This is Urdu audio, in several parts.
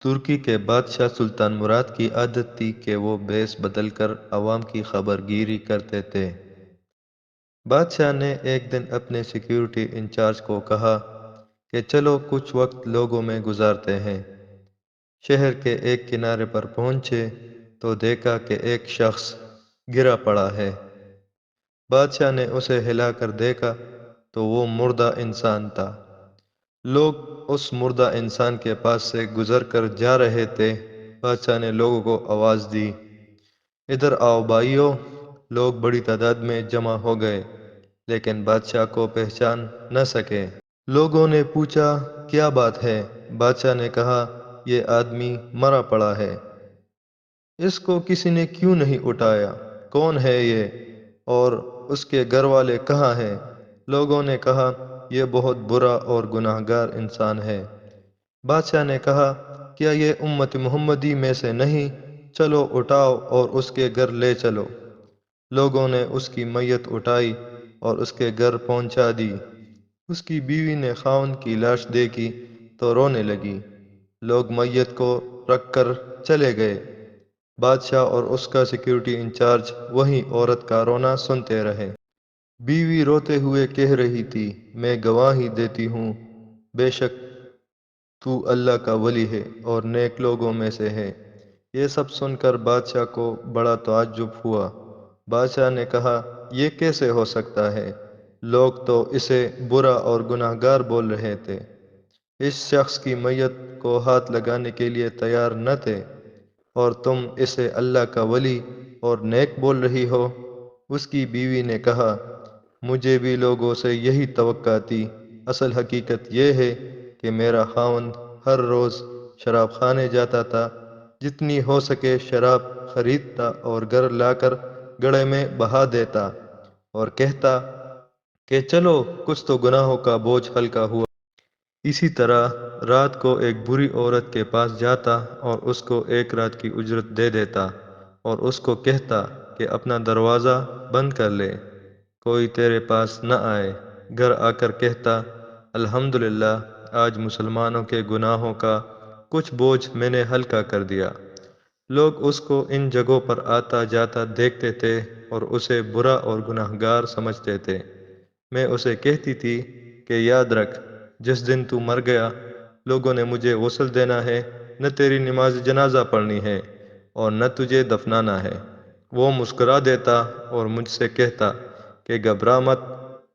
ترکی کے بادشاہ سلطان مراد کی عادت تھی کہ وہ بھیس بدل کر عوام کی خبر گیری کرتے تھے۔ بادشاہ نے ایک دن اپنے سیکیورٹی انچارج کو کہا کہ چلو کچھ وقت لوگوں میں گزارتے ہیں۔ شہر کے ایک کنارے پر پہنچے تو دیکھا کہ ایک شخص گرا پڑا ہے۔ بادشاہ نے اسے ہلا کر دیکھا تو وہ مردہ انسان تھا۔ لوگ اس مردہ انسان کے پاس سے گزر کر جا رہے تھے۔ بادشاہ نے لوگوں کو آواز دی، ادھر آؤ بھائیو۔ لوگ بڑی تعداد میں جمع ہو گئے لیکن بادشاہ کو پہچان نہ سکے۔ لوگوں نے پوچھا کیا بات ہے؟ بادشاہ نے کہا یہ آدمی مرا پڑا ہے، اس کو کسی نے کیوں نہیں اٹھایا؟ کون ہے یہ اور اس کے گھر والے کہاں ہیں؟ لوگوں نے کہا یہ بہت برا اور گناہ گار انسان ہے۔ بادشاہ نے کہا کیا یہ امت محمدی میں سے نہیں؟ چلو اٹھاؤ اور اس کے گھر لے چلو۔ لوگوں نے اس کی میت اٹھائی اور اس کے گھر پہنچا دی۔ اس کی بیوی نے خاوند کی لاش دیکھی تو رونے لگی۔ لوگ میت کو رکھ کر چلے گئے۔ بادشاہ اور اس کا سیکیورٹی انچارج وہیں عورت کا رونا سنتے رہے۔ بیوی روتے ہوئے کہہ رہی تھی، میں گواہی دیتی ہوں بے شک تو اللہ کا ولی ہے اور نیک لوگوں میں سے ہے۔ یہ سب سن کر بادشاہ کو بڑا تعجب ہوا۔ بادشاہ نے کہا یہ کیسے ہو سکتا ہے؟ لوگ تو اسے برا اور گناہ گار بول رہے تھے۔ اس شخص کی میت کو ہاتھ لگانے کے لیے تیار نہ تھے اور تم اسے اللہ کا ولی اور نیک بول رہی ہو۔ اس کی بیوی نے کہا مجھے بھی لوگوں سے یہی توقع تھی۔ اصل حقیقت یہ ہے کہ میرا خاوند ہر روز شراب خانے جاتا تھا، جتنی ہو سکے شراب خریدتا اور گھر لا کر گڑھے میں بہا دیتا اور کہتا کہ چلو کچھ تو گناہوں کا بوجھ ہلکا ہوا۔ اسی طرح رات کو ایک بری عورت کے پاس جاتا اور اس کو ایک رات کی اجرت دے دیتا اور اس کو کہتا کہ اپنا دروازہ بند کر لے، کوئی تیرے پاس نہ آئے۔ گھر آ کر کہتا الحمدللہ آج مسلمانوں کے گناہوں کا کچھ بوجھ میں نے ہلکا کر دیا۔ لوگ اس کو ان جگہوں پر آتا جاتا دیکھتے تھے اور اسے برا اور گناہ گار سمجھتے تھے۔ میں اسے کہتی تھی کہ یاد رکھ جس دن تو مر گیا لوگوں نے مجھے غسل دینا ہے، نہ تیری نماز جنازہ پڑھنی ہے اور نہ تجھے دفنانا ہے۔ وہ مسکرا دیتا اور مجھ سے کہتا کہ گھبرا مت،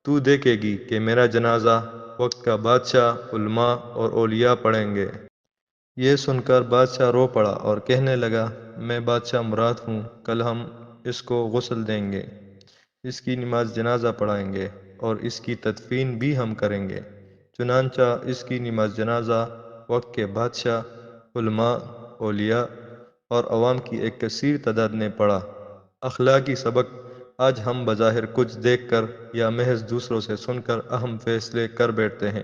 تو دیکھے گی کہ میرا جنازہ وقت کا بادشاہ، علماء اور اولیاء پڑھیں گے۔ یہ سن کر بادشاہ رو پڑا اور کہنے لگا میں بادشاہ مراد ہوں، کل ہم اس کو غسل دیں گے، اس کی نماز جنازہ پڑھائیں گے اور اس کی تدفین بھی ہم کریں گے۔ چنانچہ اس کی نماز جنازہ وقت کے بادشاہ، علماء، اولیاء اور عوام کی ایک کثیر تعداد نے پڑھا۔ اخلاقی سبق آج ہم بظاہر کچھ دیکھ کر یا محض دوسروں سے سن کر اہم فیصلے کر بیٹھتے ہیں۔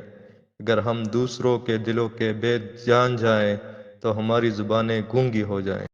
اگر ہم دوسروں کے دلوں کے بید جان جائیں تو ہماری زبانیں گونگی ہو جائیں۔